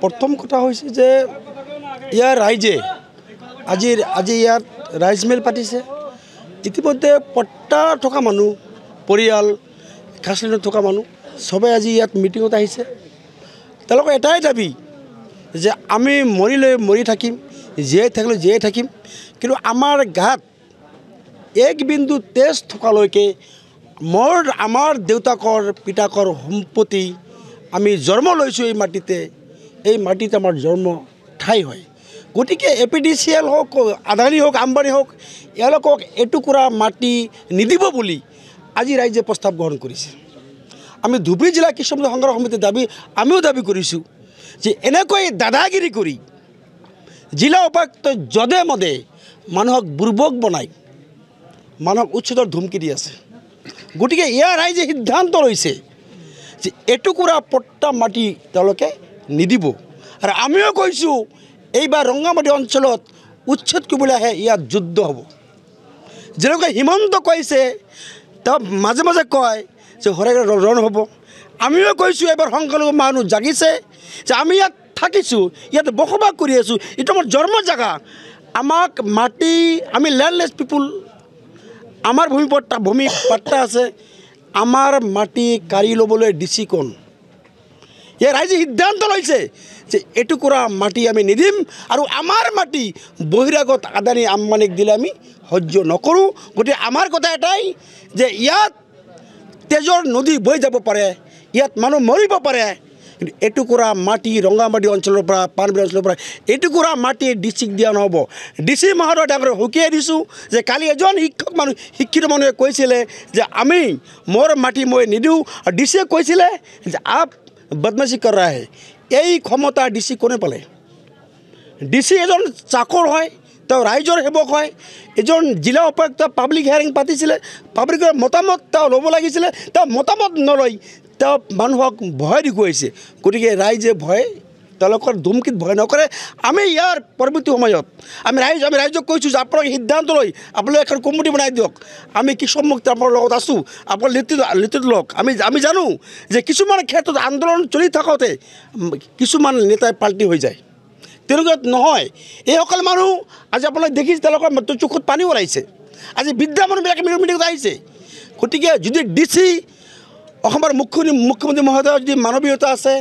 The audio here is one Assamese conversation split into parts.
প্ৰথম কথা হৈছে যে ইয়াৰ ৰাইজে আজি ইয়াত ৰাইজ মেল পাতিছে। ইতিমধ্যে পট্টা থকা মানুহ, পৰিয়াল, খাছলেণ্ডত থকা মানুহ সবে আজি ইয়াত মিটিঙত আহিছে। তেওঁলোকৰ এটাই দাবী যে আমি মৰিলে মৰি থাকিম, জীয়াই থাকিলে জীয়াই থাকিম, কিন্তু আমাৰ গাত এক বিন্দু তেজ থকালৈকে আমাৰ দেউতাকৰ পিতাকৰ সম্পত্তি আমি জন্ম লৈছোঁ এই মাটিতে আমাৰ জন্ম ঠাই হয়। গতিকে APDCL হওক, আদানী হওক, আম্বানী হওক, এওঁলোকক এটুকুৰা মাটি নিদিব বুলি আজি ৰাইজে প্ৰস্তাৱ গ্ৰহণ কৰিছে। আমি ধুবুৰী জিলা কৃষক সংগ্ৰাম সমিতিৰ আমিও দাবী কৰিছোঁ যে এনেকৈ দাদাগিৰি কৰি জিলা উপায়ুক্ত যধে মধে মানুহক বুৰ্বক বনাই মানুহক উচ্ছেদৰ ধুমকি দি আছে। গতিকে ইয়াৰ ৰাইজে সিদ্ধান্ত লৈছে যে এটুকুৰা পট্টা মাটি তেওঁলোকে নিদিব। আৰু আমিও কৈছোঁ এইবাৰ ৰংগামাটি অঞ্চলত উচ্ছেদ কৰিবলৈ আহে ইয়াত যুদ্ধ হ'ব। যেনেকৈ হিমন্ত কৈছে, তেওঁ মাজে মাজে কয় যে হৰেক ৰণ হ'ব। আমিও কৈছোঁ এইবাৰ সংখ্যালঘু মানুহ জাগিছে যে আমি ইয়াত থাকিছোঁ, ইয়াত বসবাস কৰি আছোঁ, এইটো আমাৰ জন্ম জেগা। আমাক মাটি, আমি লেণ্ডলেছ পিপুল, আমাৰ ভূমি পাট্টা আছে, আমাৰ মাটি কাঢ়ি ল'বলৈ DC কোন? ইয়াৰ ৰাইজে সিদ্ধান্ত লৈছে যে এটুকুৰা মাটি আমি নিদিম, আৰু আমাৰ মাটি বহিৰাগত আদানী আম্বানীক দিলে আমি সহ্য নকৰোঁ। গতিকে আমাৰ কথা এটাই যে ইয়াত তেজৰ নদী বৈ যাব পাৰে, ইয়াত মানুহ মৰিব পাৰে, কিন্তু এটুকুৰা মাটি ৰংগামাটি অঞ্চলৰ পৰা, পানবিল অঞ্চলৰ পৰা এটুকুৰা মাটি ডিচিক দিয়া নহ'ব। DC মহোদয় ডাঙৰ হুকিয়াই দিছোঁ যে কালি এজন শিক্ষিত মানুহে কৈছিলে যে আমি মোৰ মাটি মই নিদিওঁ, আৰু DCয়ে কৈছিলে যে আপ বদমাশি কৰ ৰহা হে। এই ক্ষমতা DC কোনে পালে? DC এজন চাকৰ হয়, তেওঁ ৰাইজৰ সেৱক হয়। এজন জিলা উপায়ুক্ত পাব্লিক হিয়াৰিং পাতিছিলে, পাব্লিকৰ মতামত তেওঁ ল'ব লাগিছিলে, তেওঁ মতামত নলয়, তেওঁ মানুহক ভয় দেখুৱাইছে। গতিকে ৰাইজে তেওঁলোকৰ ধুমকিত ভয় নকৰে। আমি ইয়াৰ পৰৱৰ্তী সময়ত আমি ৰাইজক কৈছোঁ যে আপোনালোকে সিদ্ধান্ত লৈ আপোনালোকে এখন কমিটি বনাই দিয়ক। আমি কৃষক মুক্তি আপোনাৰ লগত আছোঁ, আপোনাৰ নেতৃত্ব লওক। আমি জানো যে কিছুমান ক্ষেত্ৰত আন্দোলন চলি থাকোঁতে কিছুমান নেতাই পাল্টি হৈ যায়, তেনেকুৱা নহয়। এইসকল মানুহ আজি আপোনালোকে দেখিছে তেওঁলোকৰ চকুত পানী ওলাইছে। আজি বৃদ্ধা মানুহবিলাকে মিটিঙত আহিছে। গতিকে যদি DC অসমৰ মুখ্যমন্ত্ৰী মহোদয়ৰ যদি মানৱীয়তা আছে,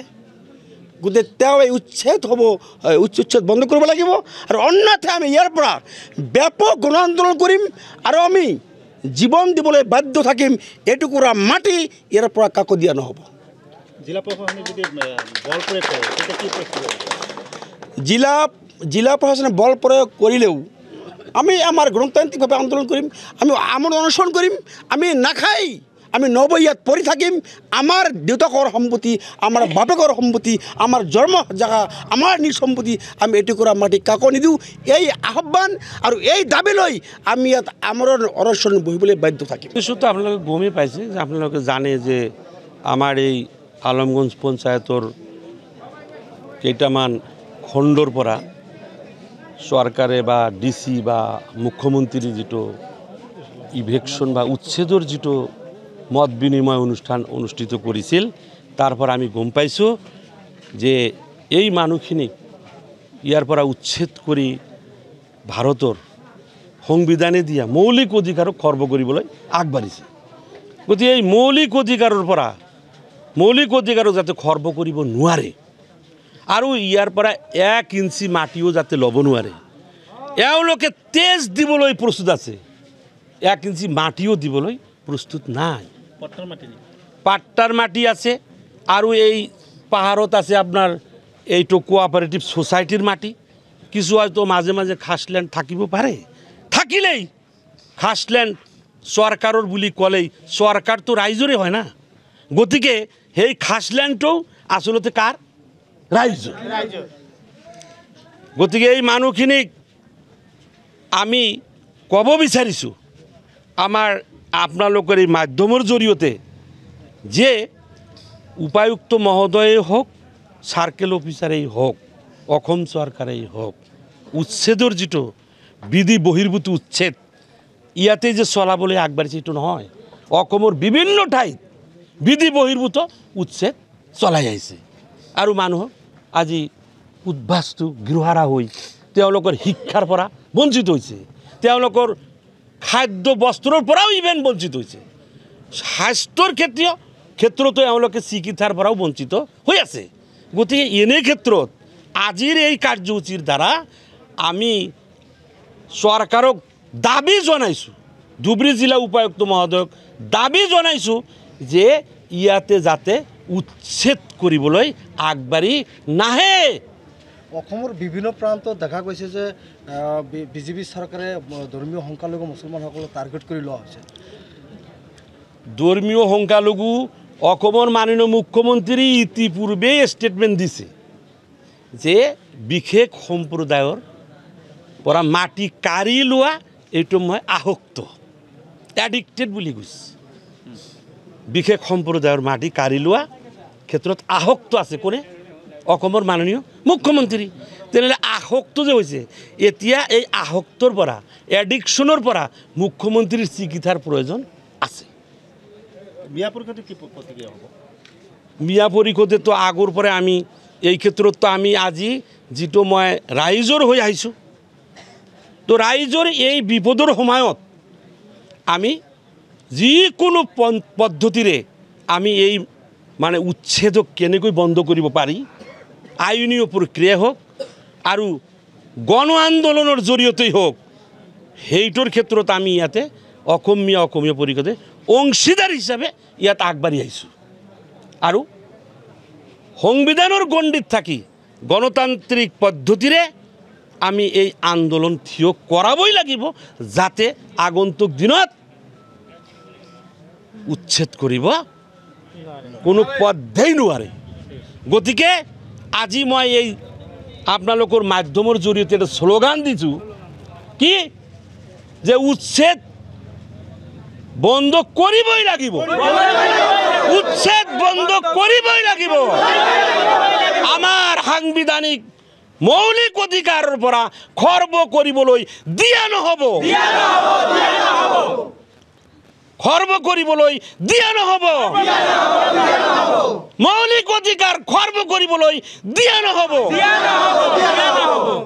গতিকে তেওঁ এই উচ্ছেদ বন্ধ কৰিব লাগিব, আৰু অন্যথা আমি ইয়াৰ পৰা ব্যাপক গণ আন্দোলন কৰিম, আৰু আমি জীৱন দিবলৈ বাধ্য থাকিম। এটুকুৰা মাটি ইয়াৰ পৰা কাকো দিয়া নহ'ব। জিলা প্ৰশাসনে যদি বল প্ৰয়োগ কৰে তেতিয়া কি পৰিস্থিতি হ'ব? জিলা প্ৰশাসনে বল প্ৰয়োগ কৰিলেও আমি আমাৰ গণতান্ত্ৰিকভাৱে আন্দোলন কৰিম, আমি আমৰণ অনশন কৰিম। আমি নাখাই আমি ইয়াত পৰি থাকিম। আমাৰ দেউতাকৰ সম্পত্তি, আমাৰ বাপেকৰ সম্পত্তি, আমাৰ জন্ম জেগা, আমাৰ নিজ সম্পত্তি, আমি এটুকুৰা মাটি কাকো নিদিওঁ। এই আহ্বান আৰু এই দাবী লৈ আমি ইয়াত আমৰণ অনশন বহিবলৈ বাধ্য থাকিম। বিষয়টো আপোনালোকে গমেই পাইছে যে আপোনালোকে জানে যে আমাৰ এই আলমগঞ্জ পঞ্চায়তৰ কেইটামান খণ্ডৰ পৰা চৰকাৰে বা DC বা মুখ্যমন্ত্ৰীৰ যিটো ইভেকশ্যন বা উচ্ছেদৰ যিটো মত বিনিময় অনুষ্ঠান অনুষ্ঠিত কৰিছিল, তাৰ পৰা আমি গম পাইছোঁ যে এই মানুহখিনিক ইয়াৰ পৰা উচ্ছেদ কৰি ভাৰতৰ সংবিধানে দিয়া মৌলিক অধিকাৰক খৰ্ব কৰিবলৈ আগবাঢ়িছে। গতিকে এই মৌলিক অধিকাৰক যাতে খৰ্ব কৰিব নোৱাৰে, আৰু ইয়াৰ পৰা 1 ইঞ্চি মাটিও যাতে ল'ব নোৱাৰে, এওঁলোকে তেজ দিবলৈ প্ৰস্তুত আছে। 1 ইঞ্চি মাটিও দিবলৈ প্ৰস্তুত নাই। পাট্টাৰ মাটি আছে, আৰু এই পাহাৰত আছে আপোনাৰ এইটো কোঅপাৰেটিভ সোসাইটিৰ মাটি। কিছু হয়তো মাজে মাজে খাছলেণ্ড থাকিব পাৰে, থাকিলেই খাছলেণ্ড চৰকাৰৰ বুলি ক'লেই চৰকাৰটো ৰাইজৰে হয় না। গতিকে সেই খাছলেণ্ডটো আচলতে কাৰ? ৰাইজৰ। গতিকে এই মানুহখিনিক আমি ক'ব বিচাৰিছোঁ আপোনালোকৰ এই মাধ্যমৰ জৰিয়তে যে উপায়ুক্ত মহোদয়েই হওক, সাৰ্কেল অফিচাৰেই হওক, অসম চৰকাৰেই হওক, উচ্ছেদৰ যিটো বিধি বহিৰ্ভূত উচ্ছেদ ইয়াতে যে চলাবলৈ আগবাঢ়িছে এইটো নহয়। অসমৰ বিভিন্ন ঠাইত বিধি বহিৰ্ভূত উচ্ছেদ চলাই আহিছে, আৰু মানুহক আজি উদ্বাস্তু গৃহাৰা হৈ তেওঁলোকৰ শিক্ষাৰ পৰা বঞ্চিত হৈছে, তেওঁলোকৰ খাদ্য বস্ত্ৰৰ পৰাও ইভেন বঞ্চিত হৈছে, স্বাস্থ্যৰ ক্ষেত্ৰতো এওঁলোকে চিকিৎসাৰ পৰাও বঞ্চিত হৈ আছে। গতিকে এনে ক্ষেত্ৰত আজিৰ এই কাৰ্যসূচীৰ দ্বাৰা আমি চৰকাৰক দাবী জনাইছোঁ, ধুবুৰী জিলা উপায়ুক্ত মহোদয়ক দাবী জনাইছোঁ যে ইয়াতে যাতে উচ্ছেদ কৰিবলৈ আগবাঢ়ি নাহে। অসমৰ বিভিন্ন প্ৰান্তত দেখা গৈছে যে বিজেপি চৰকাৰে ধৰ্মীয় সংখ্যালঘু মুছলমানসকলক টাৰ্গেট কৰি লোৱা হৈছে। ধৰ্মীয় সংখ্যালঘু অসমৰ মাননীয় মুখ্যমন্ত্ৰী ইতিপূৰ্বে ষ্টেটমেণ্ট দিছে যে বিশেষ সম্প্ৰদায়ৰ পৰা মাটি কাঢ়ি লোৱা এইটো মই আসক্ত, এডিক্টেড বুলি কৈছে। বিশেষ সম্প্ৰদায়ৰ মাটি কাঢ়ি লোৱা ক্ষেত্ৰত আসক্ত আছে কোনে? অসমৰ মাননীয় মুখ্যমন্ত্ৰী। তেনেহ'লে আসক্ত যে হৈছে, এতিয়া এই আসক্তৰ পৰা, এডিকশ্যনৰ পৰা মুখ্যমন্ত্ৰীৰ চিকিৎসাৰ প্ৰয়োজন আছে। মিয়া পৰিষদে কি প্ৰতিক্ৰিয়া হ'ব? মিয়া পৰিষদেতো আগৰ পৰাই আমি এই ক্ষেত্ৰততো আমি আজি যিটো মই ৰাইজৰ হৈ আহিছোঁ, তো ৰাইজৰ এই বিপদৰ সময়ত আমি যিকোনো পদ্ধতিৰে আমি এই মানে উচ্ছেদক কেনেকৈ বন্ধ কৰিব পাৰি, আইনীয় প্ৰক্ৰিয়া হওক আৰু গণ আন্দোলনৰ জৰিয়তেই হওক, সেইটোৰ ক্ষেত্ৰত আমি ইয়াতে অসমীয়া পৰিষদে অংশীদাৰ হিচাপে ইয়াত আগবাঢ়ি আহিছোঁ। আৰু সংবিধানৰ গণ্ডিত থাকি গণতান্ত্ৰিক পদ্ধতিৰে আমি এই আন্দোলন থিয় কৰাবই লাগিব, যাতে আগন্তুক দিনত উচ্ছেদ কৰিব কোনো পদ্ধেই নোৱাৰে। গতিকে আজি মই এই আপোনালোকৰ মাধ্যমৰ জৰিয়তে এটা শ্লোগান দিছোঁ কি, যে উচ্ছেদ বন্ধ কৰিবই লাগিব, উচ্ছেদ বন্ধ কৰিবই লাগিব। আমাৰ সাংবিধানিক মৌলিক অধিকাৰৰ পৰা খৰ্ব কৰিবলৈ দিয়া নহ'ব, খৰ্ব কৰিবলৈ দিয়া নহ'ব, মৌলিক অধিকাৰ খৰ্ব কৰিবলৈ দিয়া নহ'ব।